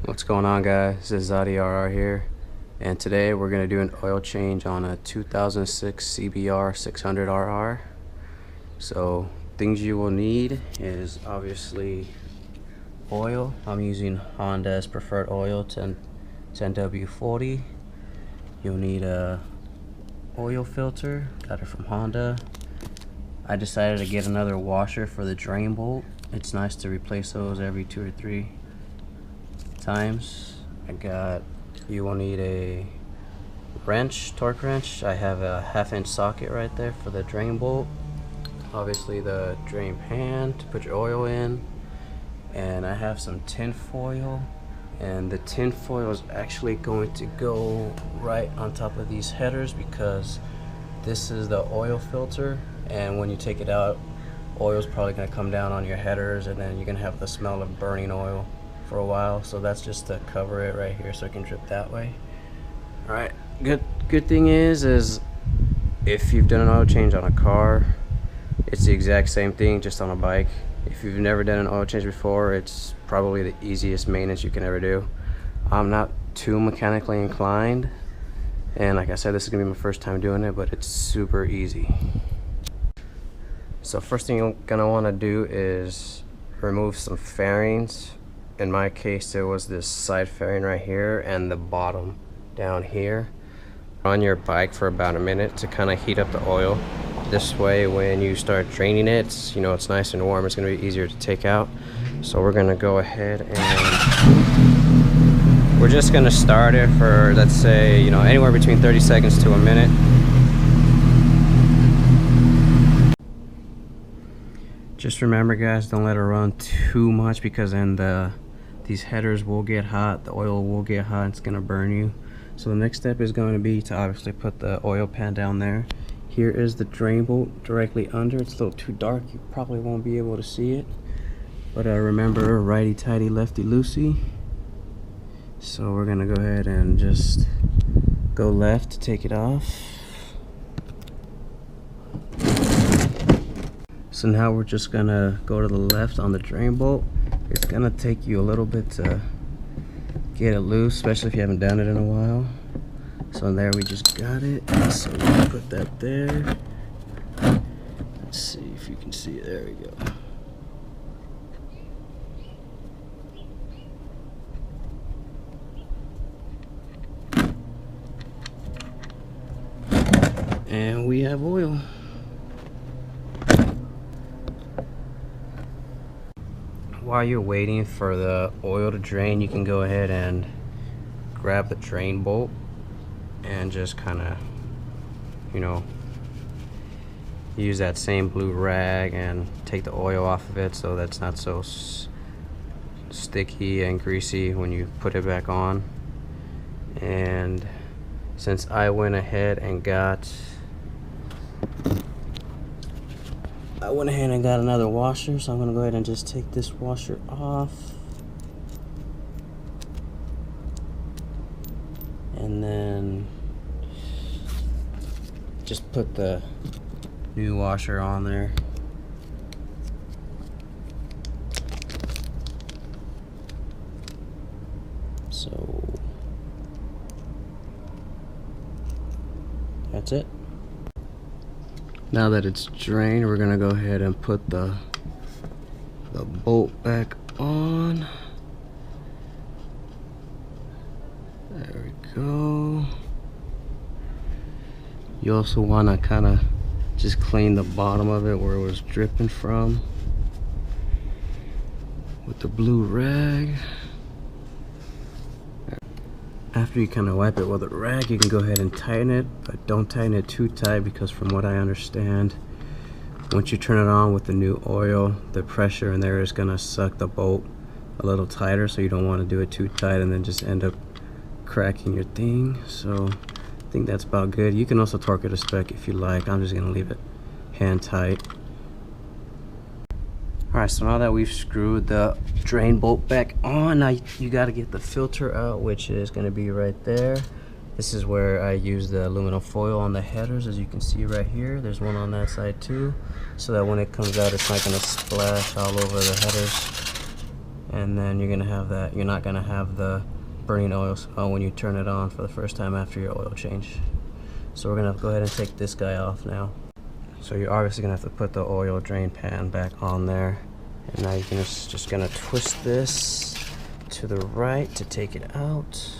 What's going on, guys? This is TO.CBR here, and today we're going to do an oil change on a 2006 CBR600RR. So things you will need is obviously oil. I'm using Honda's preferred oil, 10W40. You'll need a oil filter, got it from Honda. I decided to get another washer for the drain bolt. It's nice to replace those every 2 or 3 times. You will need a wrench, torque wrench. I have a 1/2-inch socket right there for the drain bolt. Obviously the drain pan to put your oil in, and I have some tin foil, and the tin foil is actually going to go right on top of these headers because this is the oil filter, and when you take it out, oil is probably going to come down on your headers, and then you're going to have the smell of burning oil for a while. So that's just to cover it right here so it can drip that way. All right, good thing is if you've done an oil change on a car, it's the exact same thing, just on a bike. If you've never done an oil change before, it's probably the easiest maintenance you can ever do. I'm not too mechanically inclined, and like I said, this is gonna be my first time doing it, but it's super easy. So first thing you're gonna want to do is remove some fairings. In my case, it was this side fairing right here and the bottom down here. On your bike for about a minute to kind of heat up the oil. This way, when you start draining it, it's nice and warm. It's going to be easier to take out. So we're going to go ahead and we're just going to start it for, let's say, anywhere between 30 seconds to a minute. Just remember, guys, don't let it run too much, because then these headers will get hot, the oil will get hot, it's going to burn you. So the next step is going to be to obviously put the oil pan down there. Here is the drain bolt directly under. It's a little too dark, you probably won't be able to see it, but remember, righty tighty, lefty loosey. So we're gonna go ahead and just go left to take it off. So now we're just gonna go to the left on the drain bolt. It's gonna take you a little bit to get it loose, especially if you haven't done it in a while. So there, we just got it. So we'll put that there. Let's see if you can see it. There we go. And we have oil. While you're waiting for the oil to drain, you can go ahead and grab the drain bolt and just kind of, use that same blue rag and take the oil off of it so that's not so sticky and greasy when you put it back on. And since I went ahead and got another washer, so I'm gonna go ahead and just take this washer off, and then just put the new washer on there. So that's it. Now that it's drained, we're gonna go ahead and put the bolt back on. There we go. You also want to kind of just clean the bottom of it where it was dripping from with the blue rag. After you kind of wipe it with a rag, you can go ahead and tighten it, but don't tighten it too tight, because from what I understand, once you turn it on with the new oil, the pressure in there is going to suck the bolt a little tighter, so you don't want to do it too tight and then just end up cracking your thing. So I think that's about good. You can also torque it to spec if you like. I'm just going to leave it hand tight. Alright, so now that we've screwed the drain bolt back on, now you got to get the filter out, which is going to be right there. This is where I use the aluminum foil on the headers, as you can see right here. There's one on that side too, so that when it comes out, it's not going to splash all over the headers. and then you're gonna have that. You're not gonna have the burning oils when you turn it on for the first time after your oil change. So we're gonna go ahead and take this guy off now. So you're obviously gonna have to put the oil drain pan back on there, and now you're just gonna twist this to the right to take it out.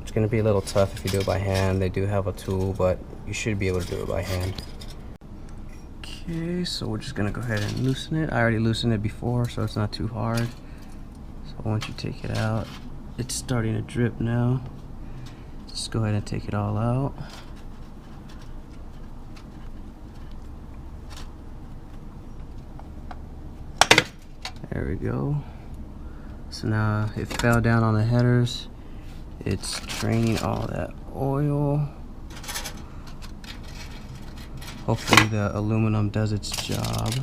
It's gonna be a little tough if you do it by hand. They do have a tool, but you should be able to do it by hand. Okay, so we're just gonna go ahead and loosen it. I already loosened it before, so it's not too hard. So once you take it out, it's starting to drip now. Just go ahead and take it all out. There we go. So now it fell down on the headers. It's draining all that oil. Hopefully the aluminum does its job.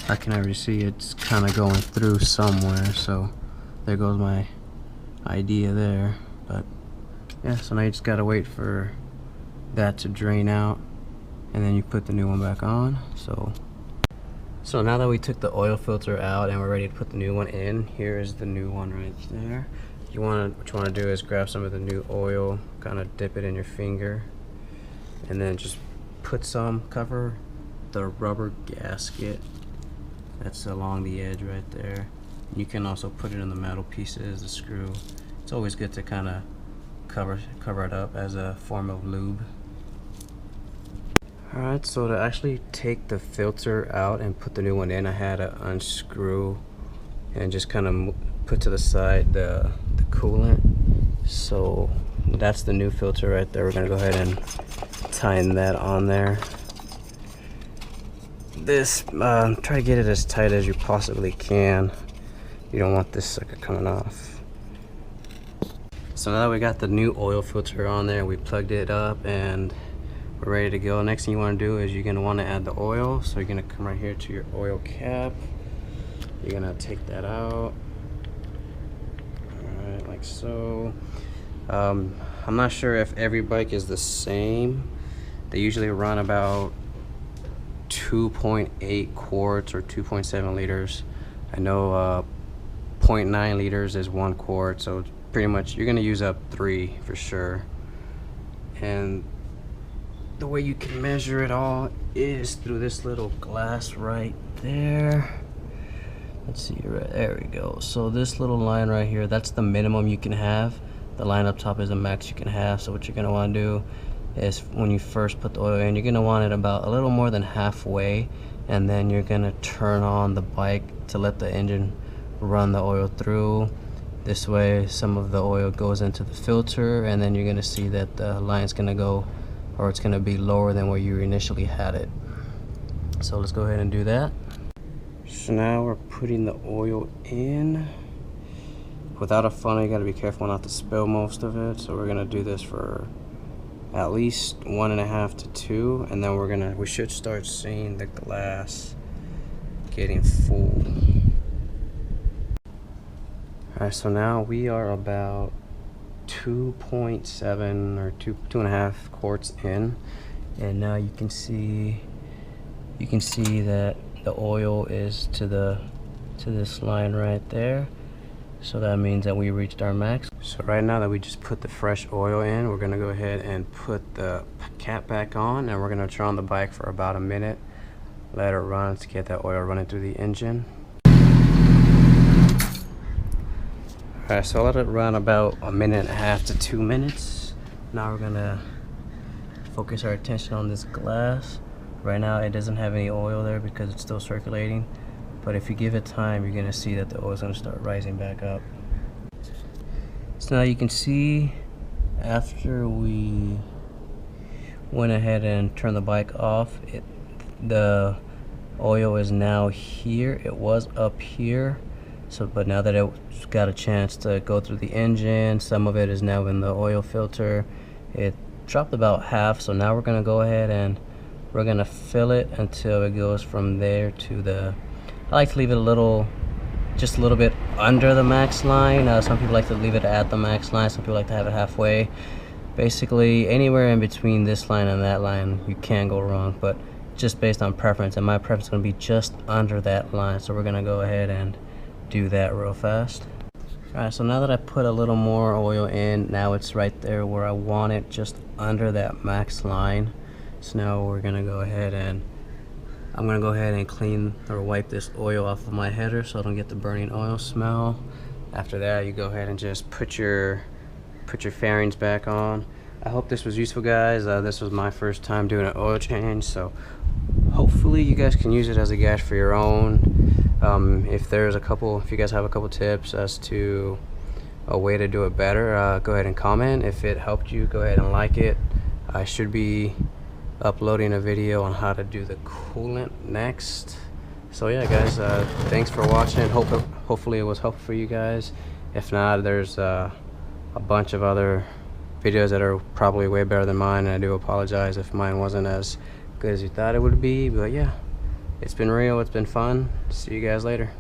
I can already see it's kind of going through somewhere, so there goes my idea there. But yeah, so now you just gotta wait for that to drain out, and then you put the new one back on. So now that we took the oil filter out and we're ready to put the new one in, here is the new one right there. What you want to do is grab some of the new oil, kind of dip it in your finger, and then just cover the rubber gasket that's along the edge right there. You can also put it in the metal pieces, the screw. It's always good to kind of cover it up as a form of lube. Alright, so to actually take the filter out and put the new one in, I had to unscrew and just kind of put to the side the coolant. So that's the new filter right there. We're going to go ahead and tighten that on there. Try to get it as tight as you possibly can. You don't want this sucker coming off. So now that we got the new oil filter on there, we plugged it up and we're ready to go. Next thing you want to do is you're going to want to add the oil. So you're going to come right here to your oil cap. You're going to take that out. Alright, like so. I'm not sure if every bike is the same. They usually run about 2.8 quarts or 2.7 liters. I know 0.9 liters is 1 quart, so pretty much you're going to use up 3 for sure. And the way you can measure it all is through this little glass right there. Let's see, right there we go. So this little line right here, that's the minimum you can have. The line up top is the max you can have. So what you're gonna want to do is when you first put the oil in, you're gonna want it about a little more than halfway, and then you're gonna turn on the bike to let the engine run the oil through. This way some of the oil goes into the filter, and then you're gonna see that the line's gonna go, or it's gonna be lower than where you initially had it. So let's go ahead and do that. So now we're putting the oil in. Without a funnel, you gotta be careful not to spill most of it. So we're gonna do this for at least 1.5 to 2, and then we should start seeing the glass getting full. Alright, so now we are about 2.7 or 2.5 quarts in, and now you can see that the oil is to this line right there. So that means that we reached our max. So right now that we just put the fresh oil in, we're gonna go ahead and put the cap back on, and we're gonna turn on the bike for about a minute, let it run to get that oil running through the engine. Alright, so let it run about 1.5 to 2 minutes. Now we're gonna focus our attention on this glass. Right now it doesn't have any oil there because it's still circulating, but if you give it time, you're gonna see that the oil is gonna start rising back up. So now you can see after we went ahead and turned the bike off, the oil is now here. It was up here. So, but now that it's got a chance to go through the engine, some of it is now in the oil filter. It dropped about half, so now we're gonna go ahead and we're gonna fill it until it goes from there to the, I like to leave it just a little bit under the max line. Some people like to leave it at the max line, some people like to have it halfway. Basically, anywhere in between this line and that line, you can't go wrong, but just based on preference, and my preference is going to be just under that line, so we're going to go ahead and do that real fast. Alright, so now that I put a little more oil in, now it's right there where I want it, just under that max line. So now we're going to go ahead and I'm going to go ahead and clean or wipe this oil off of my header so I don't get the burning oil smell. After that, you go ahead and just put your fairings back on. I hope this was useful, guys. This was my first time doing an oil change, so hopefully you guys can use it as a guide for your own. If you guys have a couple tips as to a way to do it better, go ahead and comment. If it helped you, go ahead and like it. I should be uploading a video on how to do the coolant next. So yeah, guys, thanks for watching. Hopefully it was helpful for you guys. If not, there's a bunch of other videos that are probably way better than mine, and I do apologize if mine wasn't as good as you thought it would be. But yeah, it's been real, it's been fun. See you guys later.